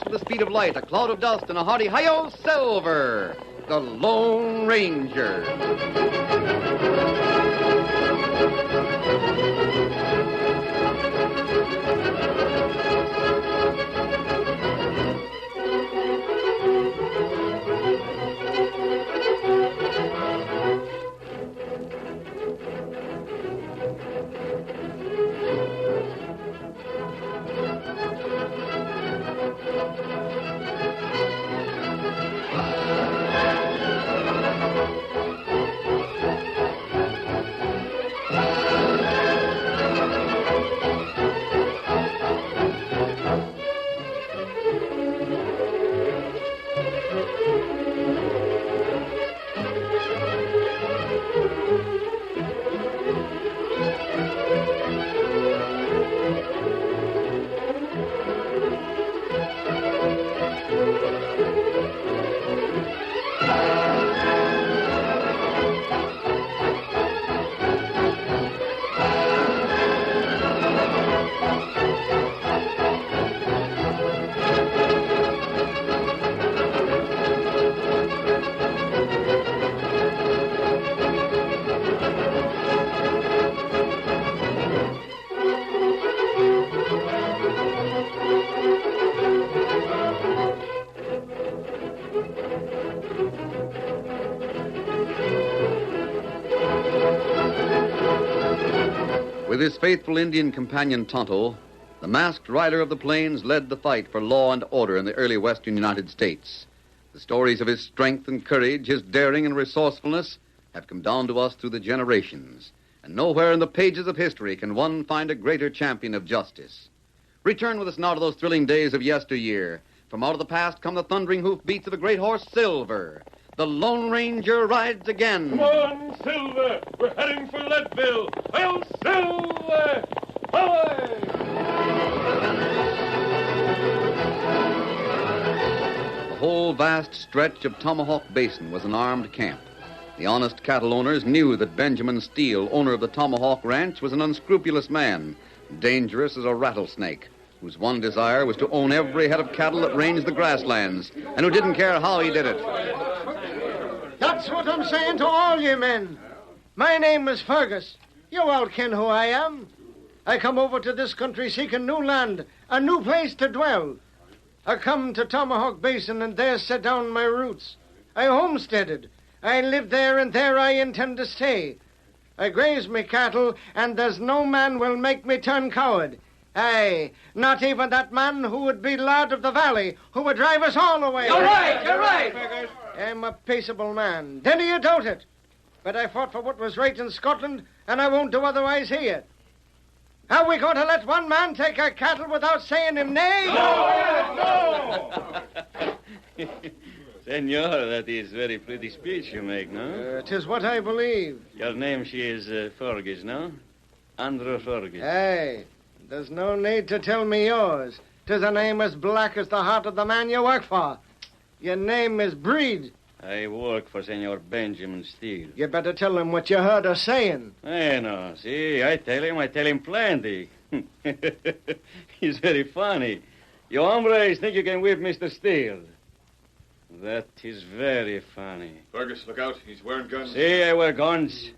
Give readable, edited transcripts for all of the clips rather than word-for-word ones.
past with the speed of light, a cloud of dust, and a hearty hi-yo, Silver, the Lone Ranger. With his faithful Indian companion Tonto, the masked rider of the plains led the fight for law and order in the early western United States. The stories of his strength and courage, his daring and resourcefulness, have come down to us through the generations, and nowhere in the pages of history can one find a greater champion of justice. Return with us now to those thrilling days of yesteryear. From out of the past come the thundering hoofbeats of a great horse, Silver. The Lone Ranger rides again. Come on, Silver! We're heading for Leadville! Hail, Silver! Away! The whole vast stretch of Tomahawk Basin was an armed camp. The honest cattle owners knew that Benjamin Steele, owner of the Tomahawk Ranch, was an unscrupulous man, dangerous as a rattlesnake, whose one desire was to own every head of cattle that ranged the grasslands, and who didn't care how he did it. That's what I'm saying to all you men. My name is Fergus. You all ken who I am. I come over to this country seeking new land, a new place to dwell. I come to Tomahawk Basin and there set down my roots. I homesteaded. I live there and there I intend to stay. I graze me cattle and there's no man will make me turn coward. Aye, not even that man who would be Lord of the Valley, who would drive us all away. You're right. I'm a peaceable man. Dinna you doubt it. But I fought for what was right in Scotland, and I won't do otherwise here. Are we going to let one man take our cattle without saying him nay? No! Senor, that is very pretty speech you make, no? 'Tis what I believe. Your name, she is Fergus, no? Andrew Fergus. Aye. There's no need to tell me yours. 'Tis a name as black as the heart of the man you work for. Your name is Breed. I work for Senor Benjamin Steele. You better tell him what you heard her saying. I know. See, I tell him plenty. He's very funny. You hombres think you can whip Mr. Steele. That is very funny. Fergus, look out. He's wearing guns. See, I wear guns.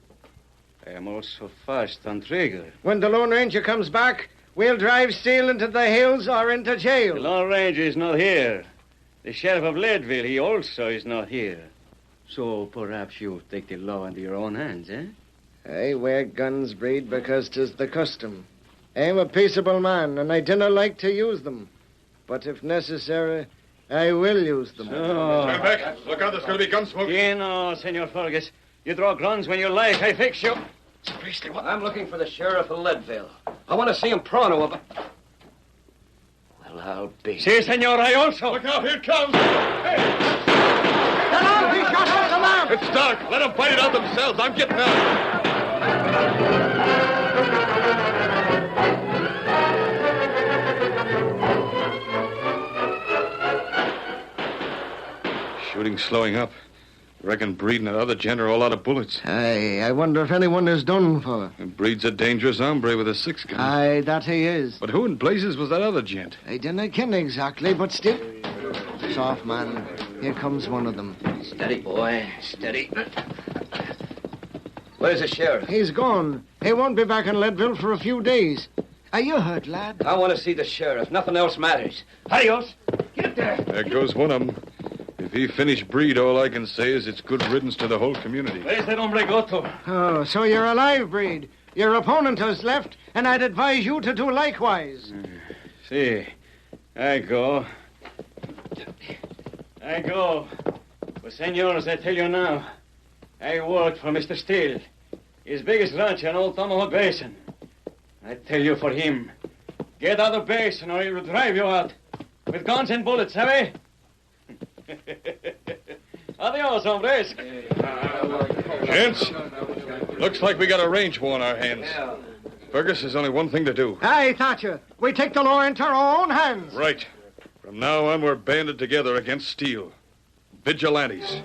I am also fast on trigger. When the Lone Ranger comes back, we'll drive Steele into the hills or into jail. The Lone Ranger is not here. The sheriff of Leadville, he also is not here. So perhaps you take the law into your own hands, eh? I wear guns, Breed, because 'tis the custom. I'm a peaceable man, and I dinna like to use them. But if necessary, I will use them. Stand back. Look out, there's going to be gun smoke. You know, Senor Fergus, you draw guns when you like. I fix you. Priestley, what? I'm looking for the sheriff of Leadville. I want to see him pronto about... Well, I'll be... See, senor, I also... Look out, here it comes. Hey! Get out! He shot out the man! It's dark. Let them fight it out themselves. I'm getting out. Shooting slowing up. Reckon Breed and that other gent are all out of bullets. Aye, I wonder if anyone is done for. And Breed's a dangerous hombre with a 6-gun. Aye, that he is. But who in blazes was that other gent? I dinna ken exactly, but still. Soft, man. Here comes one of them. Steady, boy. Steady. Where's the sheriff? He's gone. He won't be back in Leadville for a few days. Are you hurt, lad? I want to see the sheriff. Nothing else matters. Adios. Get there. There goes one of them. If he finished Breed, all I can say is it's good riddance to the whole community. Where's that hombre go to? Oh, so you're alive, Breed. Your opponent has left, and I'd advise you to do likewise. See, I go. But, senors, I tell you now, I work for Mr. Steele, his biggest ranch on Old Tomahawk Basin. I tell you for him, get out of the basin or he will drive you out with guns and bullets, have we? Adios, hombres. Gents, looks like we got a range war on our hands. Fergus, there's only one thing to do. Aye, Thatcher. We take the law into our own hands. Right. From now on, we're banded together against Steele. Vigilantes.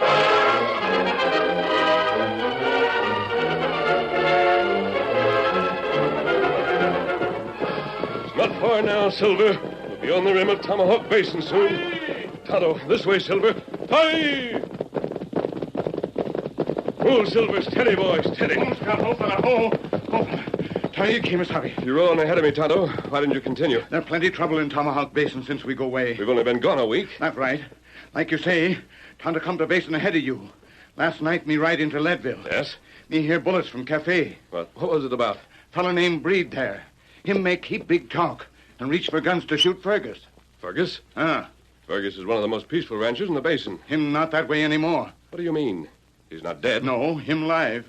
It's not far now, Silver. We'll be on the rim of Tomahawk Basin soon. Tonto, this way, Silver. Hi! Pull, Silver. Steady, boy, steady. You're rolling ahead of me, Tonto. Why didn't you continue? There's plenty trouble in Tomahawk Basin since we go away. We've only been gone a week. That's right. Like you say, Tonto come to Basin ahead of you. Last night, me ride into Leadville. Yes? Me hear bullets from cafe. What was it about? Fellow named Breed there. Him make heap big talk and reach for guns to shoot Fergus. Fergus? Ah, Fergus is one of the most peaceful ranchers in the basin. him not that way anymore. What do you mean? He's not dead? No, him live.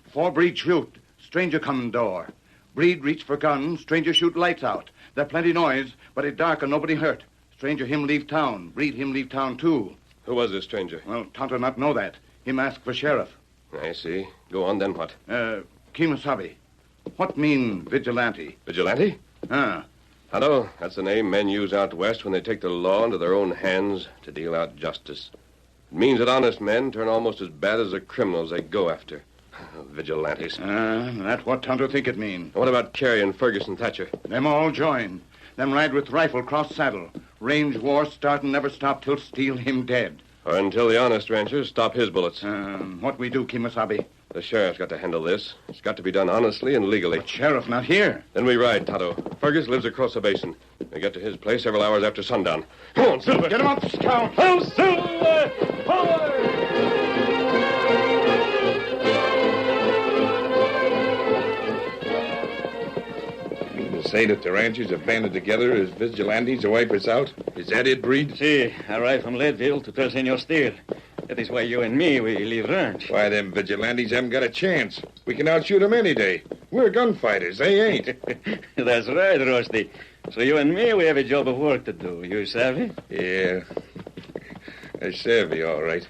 Before Breed shoot, stranger come door. Breed reach for gun, stranger shoot lights out. There plenty noise, but it dark and nobody hurt. Stranger him leave town. Breed him leave town too. Who was this stranger? Well, Tonto not know that. Him ask for sheriff. I see. Go on, then what? Kemosabe. What mean vigilante? Vigilante? Ah, Tonto, that's the name men use out west when they take the law into their own hands to deal out justice. It means that honest men turn almost as bad as the criminals they go after. Vigilantes. that's what Tonto think it mean. What about Carey and Fergus and Thatcher? Them all join. Them ride with rifle cross saddle. Range war start and never stop till Steele him dead. Or until the honest ranchers stop his bullets. What we do, Kemosabe? The sheriff's got to handle this. It's got to be done honestly and legally. But sheriff not here. Then we ride, Tonto. Fergus lives across the basin. We get to his place several hours after sundown. Come on, Silver. Get him up, Scout. Oh, Silver! Forward! Say that the ranchers have banded together as vigilantes to wipe us out? Is that it, Breed? See, I arrived from Leadville to tell Senor Steele. That is why you and me, we leave ranch. Why, them vigilantes haven't got a chance. We can outshoot them any day. We're gunfighters. They ain't. That's right, Rusty. So you and me, we have a job of work to do. You savvy? Yeah. I savvy, all right.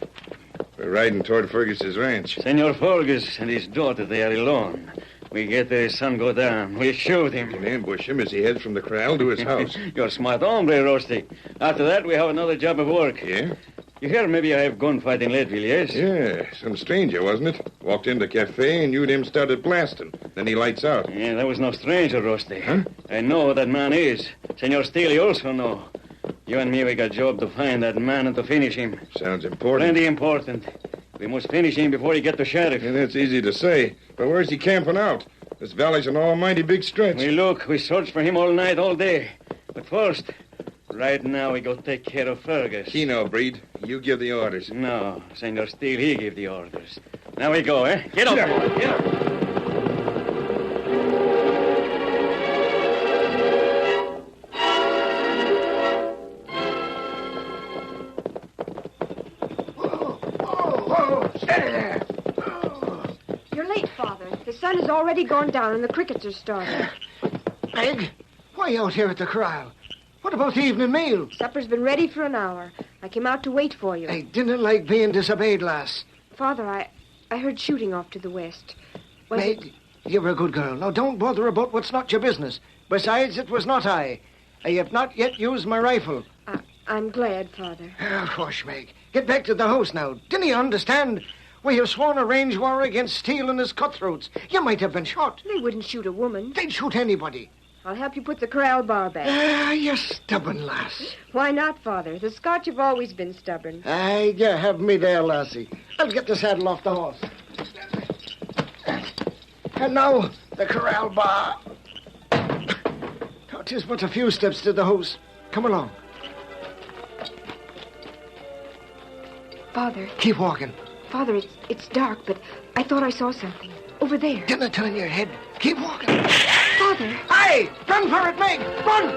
We're riding toward Fergus's ranch. Senor Fergus and his daughter, they are alone. We get the sun go down. We shoot him. We can ambush him as he heads from the corral to his house. You're a smart hombre, Rusty. After that, we have another job of work. Yeah? You hear maybe I have gunfight in Leadville, yes? Yeah, some stranger, wasn't it? Walked into the cafe and you and him started blasting. Then he lights out. Yeah, that was no stranger, Rusty. Huh? I know who that man is. Senor Steele, you also know. You and me, we got job to find that man and to finish him. Sounds important. Plenty important. We must finish him before he get to sheriff. Yeah, that's easy to say. But where's he camping out? This valley's an almighty big stretch. We search for him all night, all day. But first, right now, we go take care of Fergus. Keno, Breed. You give the orders. No, Senor Steele, he give the orders. Now we go, eh? Get up, boy. Get up. The sun has already gone down and the crickets are starting. Meg, why out here at the corral? What about the evening meal? Supper's been ready for an hour. I came out to wait for you. I didn't like being disobeyed, lass. Father, I heard shooting off to the west. Meg, you're a good girl. Now, don't bother about what's not your business. Besides, it was not I. I have not yet used my rifle. I'm glad, Father. Hush, Meg. Get back to the house now. Didn't you understand? We have sworn a range war against Steele and his cutthroats. You might have been shot. They wouldn't shoot a woman. They'd shoot anybody. I'll help you put the corral bar back. You stubborn lass. Why not, Father? The Scotch have always been stubborn. Aye, you have me there, lassie. I'll get the saddle off the horse. And now, the corral bar. Oh, 'tis but a few steps to the house. Come along. Father. Keep walking. Father, it's dark, but I thought I saw something. Over there. Didn't turn your head. Keep walking. Father. Aye! Run for it, Meg! Run!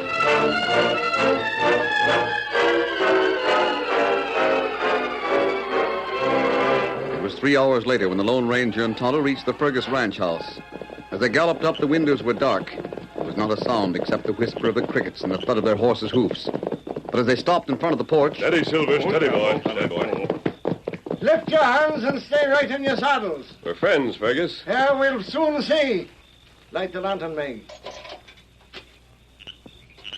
It was 3 hours later when the Lone Ranger and Tonto reached the Fergus ranch house. As they galloped up, the windows were dark. There was not a sound except the whisper of the crickets and the thud of their horses' hoofs. But as they stopped in front of the porch... Steady, Silver. Steady, boy. Steady, boy. Lift your hands and stay right in your saddles. We're friends, Fergus. Yeah, we'll soon see. Light the lantern, Meg.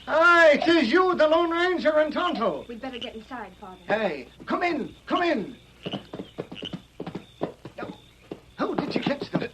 Aye, 'tis you, the Lone Ranger and Tonto. We'd better get inside, Father. Hey, come in, come in. Now, how did you catch them?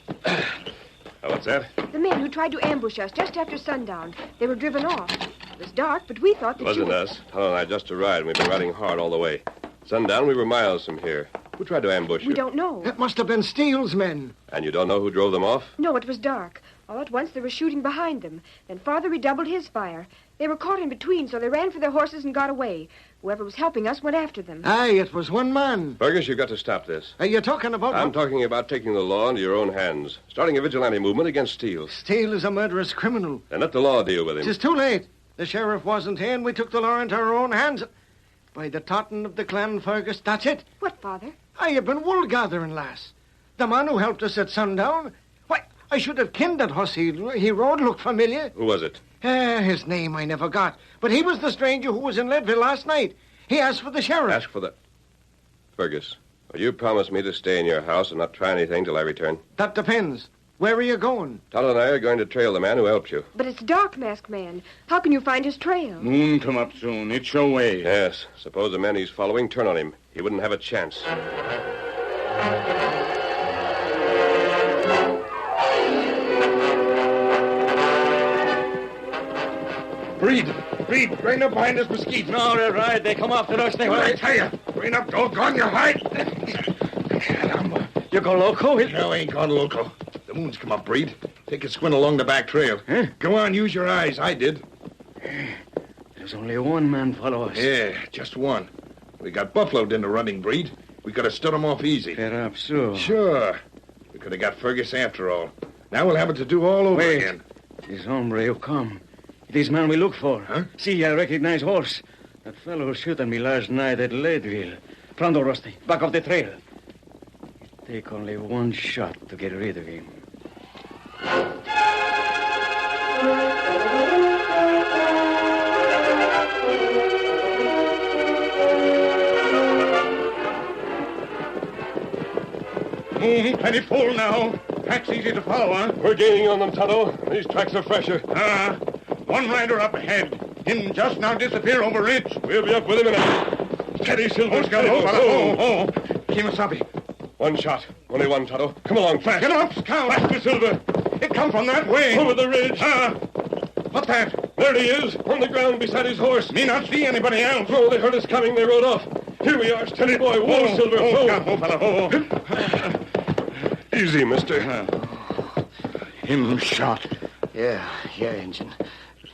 What's that? The men who tried to ambush us just after sundown. They were driven off. It was dark, but we thought that Wasn't us. Tonto and I just arrived, and we've been riding hard all the way. Sundown, we were miles from here. Who tried to ambush you? We don't know. It must have been Steele's men. And you don't know who drove them off? No, it was dark. All at once, they were shooting behind them. Then Father redoubled his fire. They were caught in between, so they ran for their horses and got away. Whoever was helping us went after them. Aye, it was one man. Fergus, you've got to stop this. Are you talking about... I'm talking about taking the law into your own hands. Starting a vigilante movement against Steele. Steele is a murderous criminal. And let the law deal with him. 'Tis too late. The sheriff wasn't here, and we took the law into our own hands. By the tartan of the clan, Fergus, that's it. What, Father? I have been wool-gathering, lass. The man who helped us at sundown. Why, I should have kenned that horse he rode looked familiar. Who was it? His name I never got. But he was the stranger who was in Leadville last night. He asked for the sheriff. Ask for the... Fergus, will you promise me to stay in your house and not try anything till I return? That depends. Where are you going? Tonto and I are going to trail the man who helped you. But it's dark, Masked Man. How can you find his trail? Moon come up soon. It's your way. Yes. Suppose the men he's following turn on him. He wouldn't have a chance. Breed, bring up behind this mesquite. No, they're right. They come after us. They I tell you, bring up, doggone your height. You go loco? No, ain't gone local. The moon's come up, Breed. Take a squint along the back trail. Huh? Go on, use your eyes. I did. There's only one man follow us. Yeah, just one. We got buffaloed in the running, Breed. We could have stood him off easy. Perhaps so. Sure. We could have got Fergus after all. Now we'll have it to do all over Wait. again. This hombre who come. It is man we look for. Huh? See, I recognize horse. That fellow who shot at me last night at Leadville. Pronto, Rusty. Back off the trail. It take only one shot to get rid of him. Moon plenty full now. Tracks easy to follow, huh? We're gaining on them, Tonto. These tracks are fresher. One rider up ahead. Him just now disappear over ridge. We'll be up with him in a... Steady, Silver. Steady. Oh. Kimasabi. One shot. Only one, Tonto. Come along, fast. Get up, Scout. Faster, Silver. It come from that way. Over the ridge. What's that? There he is, on the ground beside his horse. Me not see anybody else. Oh, they heard us coming. They rode off. Here we are. Steady, boy. Whoa, Silver. Whoa. Scout, fella. Easy, mister. Him shot. Yeah, Injun.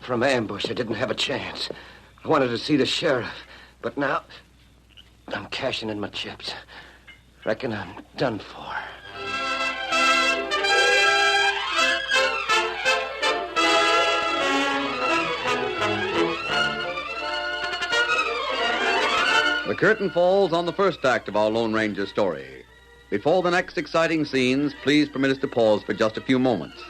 From ambush, I didn't have a chance. I wanted to see the sheriff, but now I'm cashing in my chips. Reckon I'm done for. The curtain falls on the first act of our Lone Ranger story. Before the next exciting scenes, please permit us to pause for just a few moments.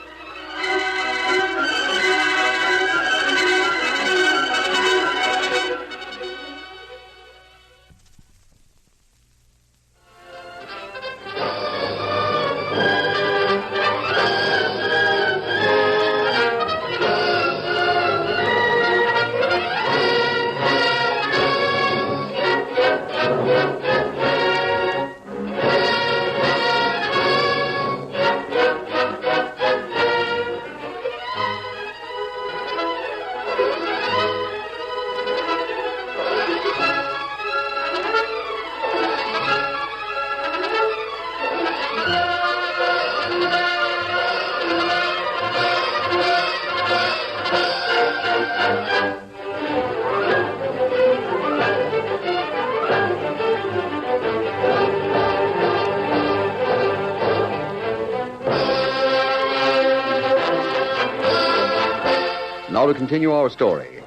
Now to continue our story.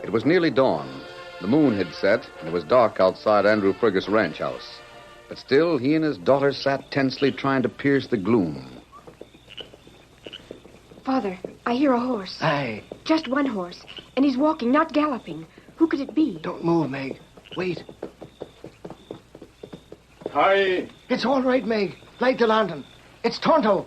It was nearly dawn. The moon had set, and it was dark outside Andrew Fergus' ranch house. But still, he and his daughter sat tensely trying to pierce the gloom. Father, I hear a horse. Aye. Just one horse. And he's walking, not galloping. Who could it be? Don't move, Meg. Wait. Hi. It's all right, Meg. Light the lantern. It's Tonto.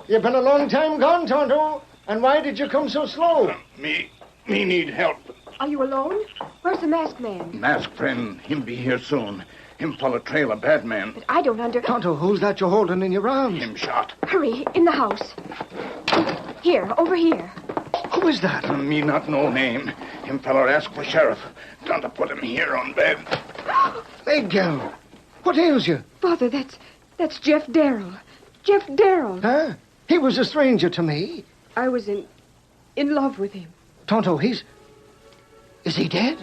You've been a long time gone, Tonto. And why did you come so slow? Me need help. Are you alone? Where's the masked man? Mask friend, him be here soon. Him follow trail a bad man. But I don't Tonto, who's that you're holding in your arms? Him shot. Hurry, in the house. Here, over here. Who is that? Me not know name. Him feller ask for sheriff. Done to put him here on bed. Meg, girl. What ails you? Father, that's Jeff Darrell. Jeff Darrell. Huh? He was a stranger to me. I was in love with him. Tonto, is he dead?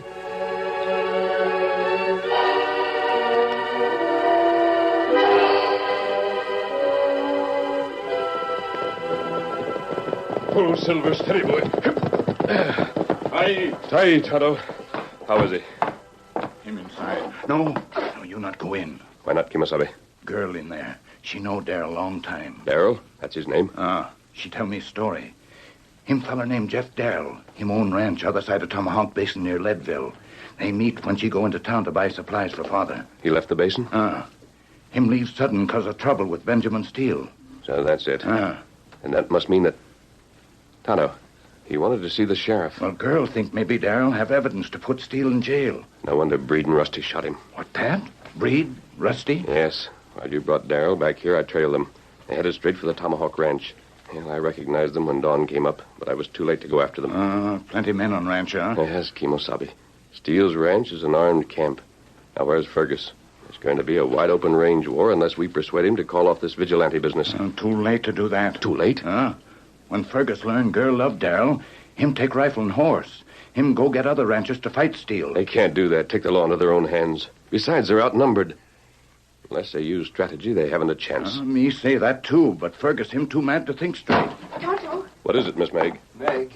Pull, Silver. Steady, boy. Aye, Tonto. How is he? Him inside. No, you not go in. Why not, Kimosabe? Girl in there. She know Darrell long time. Darrell? That's his name? She tell me story. Him feller named Jeff Darrell. Him own ranch other side of Tomahawk Basin near Leadville. They meet when she go into town to buy supplies for father. He left the basin? Him leave sudden 'cause of trouble with Benjamin Steele. So that's it. And that must mean that... Tonto, he wanted to see the sheriff. Well, girl think maybe Darrell have evidence to put Steele in jail. No wonder Breed and Rusty shot him. What, that? Breed? Rusty? Yes. While you brought Darrell back here, I trailed them. They headed straight for the Tomahawk Ranch. Well, I recognized them when dawn came up, but I was too late to go after them. Plenty men on ranch, huh? Yes, Kimosabe. Steele's ranch is an armed camp. Now, where's Fergus? It's going to be a wide-open range war unless we persuade him to call off this vigilante business. Too late to do that. Too late? When Fergus learned girl loved Darrell, him take rifle and horse. Him go get other ranchers to fight Steele. They can't do that. Take the law into their own hands. Besides, they're outnumbered. Unless they use strategy, they haven't a chance. Me say that, too, but Fergus, him too mad to think straight. Tonto. What is it, Miss Meg? Meg.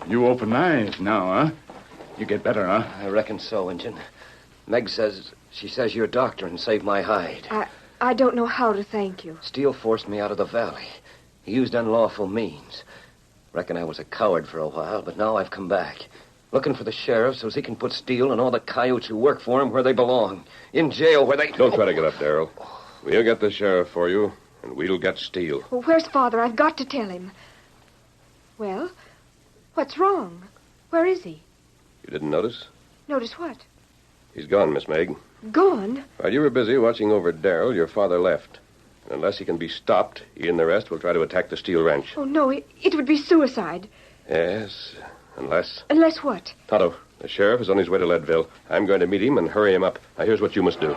You open eyes now, huh? You get better, huh? I reckon so, Injun. Meg says you're a doctor and saved my hide. I don't know how to thank you. Steele forced me out of the valley. He used unlawful means. Reckon I was a coward for a while, but now I've come back. Looking for the sheriff so he can put Steele and all the coyotes who work for him where they belong. In jail where they... Don't try to get up, Darrell. We'll get the sheriff for you, and we'll get Steele. Well, where's Father? I've got to tell him. Well, what's wrong? Where is he? You didn't notice? Notice what? He's gone, Miss Meg. Gone? While you were busy watching over Darrell, your father left. And unless he can be stopped, he and the rest will try to attack the Steele ranch. Oh, no, it would be suicide. Yes, unless... Unless what? Tonto, the sheriff is on his way to Leadville. I'm going to meet him and hurry him up. Now, here's what you must do.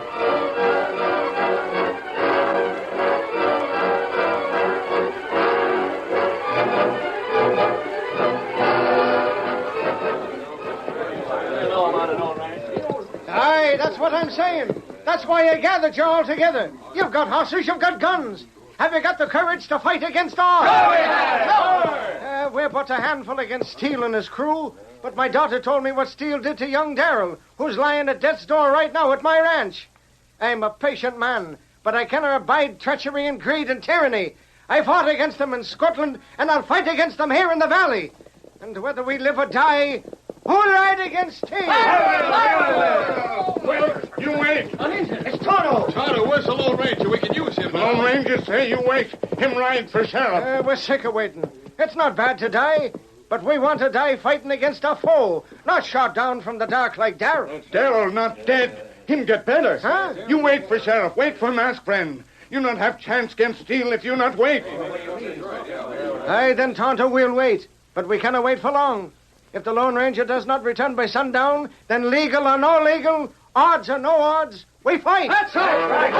Aye, that's what I'm saying. That's why I gathered you all together. You've got horses, you've got guns. Have you got the courage to fight against all? No, we have! We're but a handful against Steele and his crew, but my daughter told me what Steele did to young Darrell, who's lying at death's door right now at my ranch. I'm a patient man, but I cannot abide treachery and greed and tyranny. I fought against them in Scotland, and I'll fight against them here in the valley. And whether we live or die, who'll ride against Steele? Well, you wait. It's Tonto. Tonto, where's the Lone Ranger? We can use him. Lone Ranger say you wait. Him ride for sheriff. We're sick of waiting. It's not bad to die, but we want to die fighting against a foe, not shot down from the dark like Darrell. Darrell not dead. Him get better. Huh? You wait for sheriff. Wait for mask friend. You not have chance against Steele if you not wait. Aye, then, Tonto, we'll wait. But we cannot wait for long. If the Lone Ranger does not return by sundown, then legal or no legal, odds or no odds, we fight. That's right.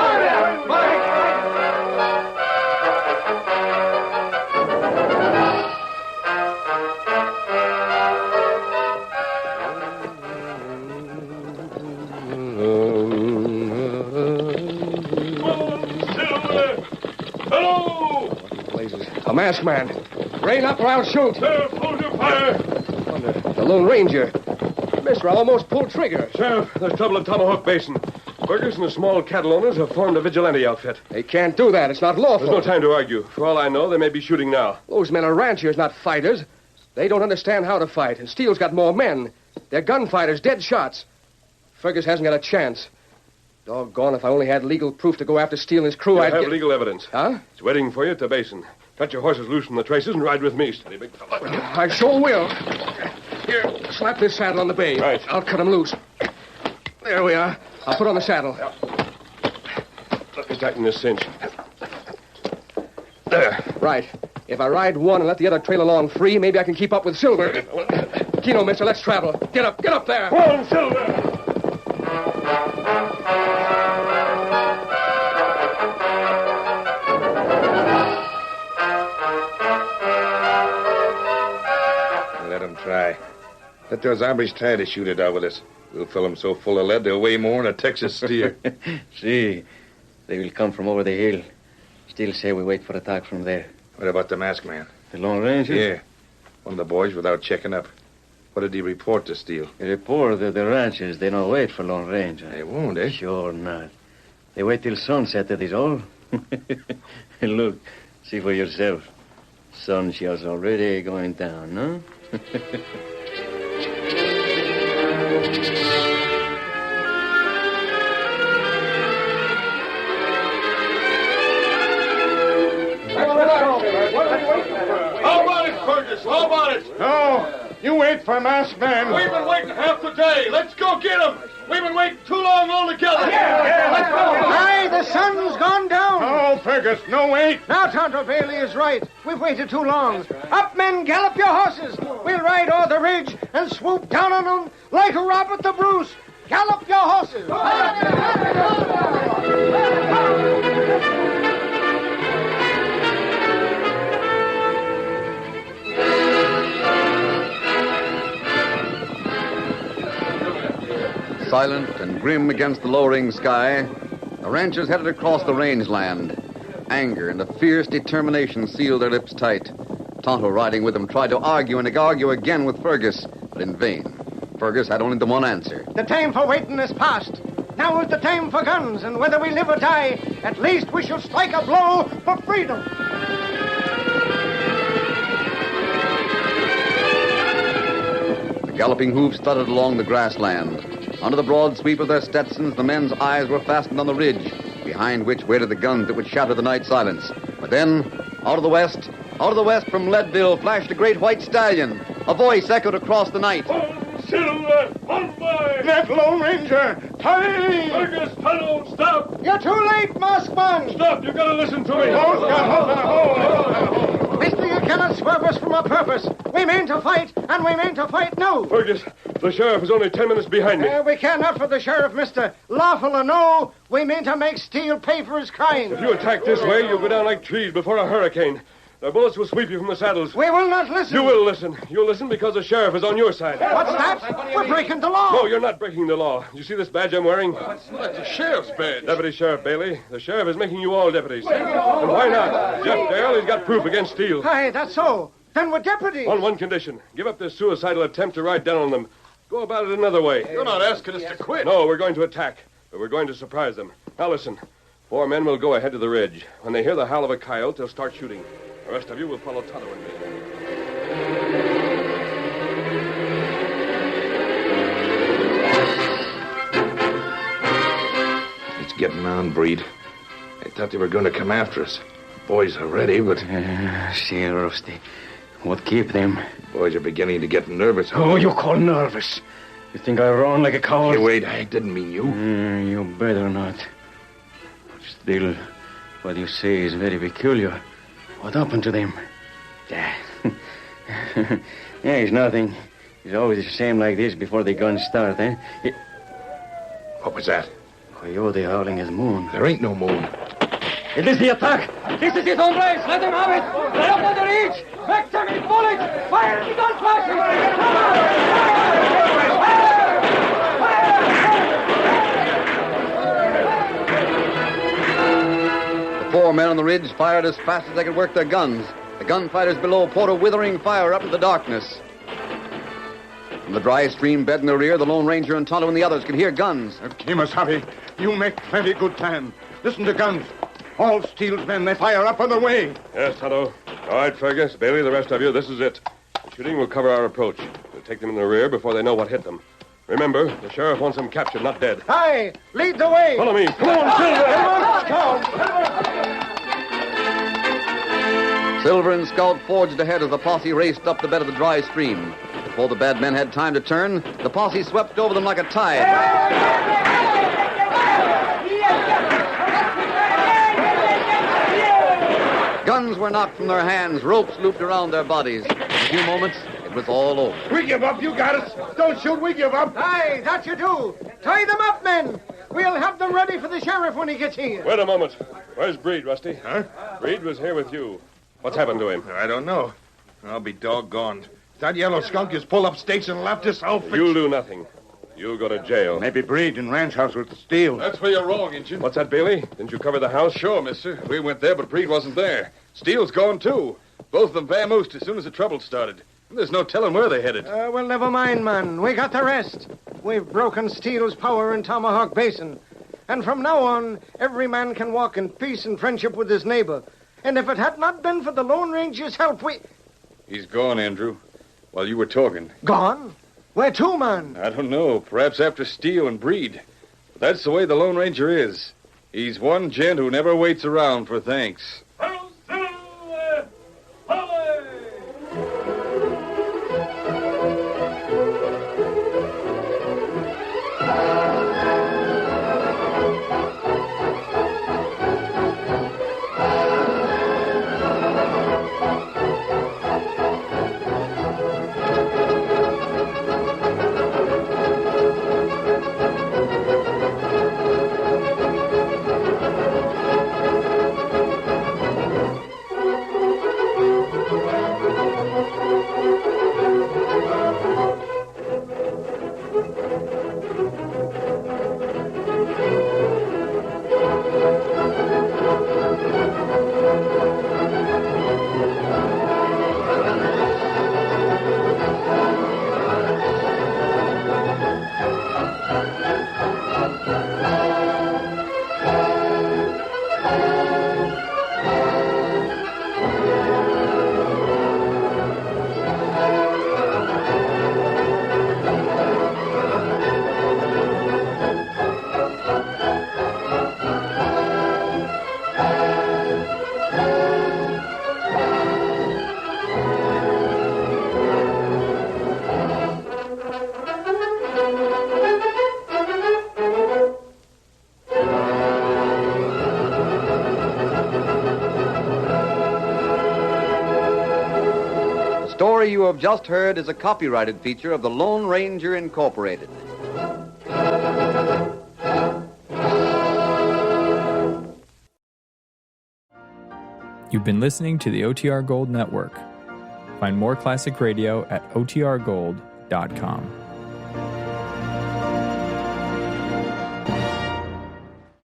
A masked man. Rain up or I'll shoot. Sheriff, hold your fire. The Lone Ranger. Mister, I almost pulled trigger. Sheriff, there's trouble in Tomahawk Basin. Fergus and the small cattle owners have formed a vigilante outfit. They can't do that. It's not lawful. There's no time to argue. For all I know, they may be shooting now. Those men are ranchers, not fighters. They don't understand how to fight, and Steele's got more men. They're gunfighters, dead shots. Fergus hasn't got a chance. Doggone, if I only had legal proof to go after Steele and his crew, I I'd have get... legal evidence. Huh? It's waiting for you at the basin. Cut your horses loose from the traces and ride with me, steady big fella. I sure will. Here, slap this saddle on the bay. Right. I'll cut him loose. There we are. I'll put on the saddle. Let me tighten this cinch. There. Right. If I ride one and let the other trail along free, maybe I can keep up with Silver. Keno, mister, let's travel. Get up there. Come on, Silver! Let them try. Let those hombres try to shoot it out with us. We'll fill them so full of lead they'll weigh more than a Texas steer. See, they will come from over the hill. Still say we wait for attack from there. What about the masked man? The Lone Ranger? Yeah. One of the boys without checking up. What did he report to Steele? They report that the ranchers, they don't wait for Lone Ranger. They won't, eh? Sure not. They wait till sunset, that is all. Look, see for yourself. Sun show's already going down, huh? How about it, Fergus? How about it? No, you wait for masked man. We've been waiting half the day. Let's go get him. We've been waiting too long altogether. Let's go. Aye, the sun's gone down. Oh, Fergus, no wait. Now, Tonto Bailey is right. We've waited too long. Up, men, gallop your horses. We'll ride o'er the ridge and swoop down on them like Robert the Bruce. Gallop your horses. Silent and grim against the lowering sky, the ranchers headed across the rangeland. Anger and a fierce determination sealed their lips tight. Tonto, riding with them, tried to argue and argue again with Fergus, but in vain. Fergus had only the one answer. The time for waiting is past. Now is the time for guns, and whether we live or die, at least we shall strike a blow for freedom. The galloping hoofs thudded along the grassland. Under the broad sweep of their Stetsons, the men's eyes were fastened on the ridge, behind which waited the guns that would shatter the night silence. But then, out of the west from Leadville flashed a great white stallion. A voice echoed across the night. Silver, on by! That Lone Ranger! Hurry! Fergus, Tonto, stop! You're too late, masked man! Stop, you gotta listen to me. Mister, you cannot swerve us from our purpose. We mean to fight, and we mean to fight now. Fergus, the sheriff is only 10 minutes behind me. We care not for the sheriff, mister. Lawful or no, we mean to make Steele pay for his crime. If you attack this way, you'll go down like trees before a hurricane. Their bullets will sweep you from the saddles. We will not listen. You will listen. You'll listen because the sheriff is on your side. What's that? We're breaking the law. No, you're not breaking the law. You see this badge I'm wearing? That's the sheriff's badge. Deputy Sheriff Bailey. The sheriff is making you all deputies. And why not? Jeff Dale, he's got proof against Steele. Aye, that's so. Then we're deputies. On one condition. Give up this suicidal attempt to ride down on them. Go about it another way. You're not asking us to quit. No, we're going to attack. But we're going to surprise them. Now listen. 4 men will go ahead to the ridge. When they hear the howl of a coyote, they'll start shooting. The rest of you will follow Tonto and me. It's getting on, Breed. I thought they were going to come after us. Boys are ready, but... See, Rusty. What keep them? Boys are beginning to get nervous. Oh, you call nervous. You think I run like a coward? Hey, wait, I didn't mean you. You better not. Still, what you say is very peculiar. What happened to them? Yeah, it's nothing. It's always the same like this before the guns start, eh? What was that? Coyote howling at the moon. There ain't no moon. It is the attack. This is it, hombres. Let them have it. Let up on the reach. Make them in bullets. Fire the gun flashes. The 4 men on the ridge fired as fast as they could work their guns. The gunfighters below poured a withering fire up into the darkness. From the dry stream bed in the rear, the Lone Ranger and Tonto and the others could hear guns. Kemosabe, you make plenty good time. Listen to guns. All Steele's men, they fire up on the way. Yes, Tonto. All right, Fergus, Bailey, the rest of you, this is it. The shooting will cover our approach. We'll take them in the rear before they know what hit them. Remember, the sheriff wants them captured, not dead. Aye, lead the way. Follow me. Come on, Silver and Scout forged ahead as the posse raced up the bed of the dry stream. Before the bad men had time to turn, the posse swept over them like a tide. Guns were knocked from their hands, ropes looped around their bodies. In a few moments, it was all over. We give up, you got us. Don't shoot, we give up. Aye, that you do. Tie them up, men. We'll have them ready for the sheriff when he gets here. Wait a moment. Where's Breed, Rusty? Huh? Breed was here with you. What's happened to him? I don't know. I'll be doggone. That yellow skunk has pulled up stakes and left us all fixed. You'll do nothing. You'll go to jail. Maybe Breed in ranch house with Steele. That's where you're wrong, Injun. What's that, Bailey? Didn't you cover the house? Sure, mister. We went there, but Breed wasn't there. Steele's gone, too. Both of them vamoosed as soon as the trouble started. There's no telling where they headed. Well, never mind, man. We got the rest. We've broken Steele's power in Tomahawk Basin. And from now on, every man can walk in peace and friendship with his neighbor. And if it had not been for the Lone Ranger's help, He's gone, Andrew. While you were talking. Gone? Where to, man? I don't know. Perhaps after Steele and Breed. But that's the way the Lone Ranger is. He's one gent who never waits around for thanks. The story you have just heard is a copyrighted feature of the Lone Ranger Incorporated. You've been listening to the OTR Gold Network. Find more classic radio at otrgold.com.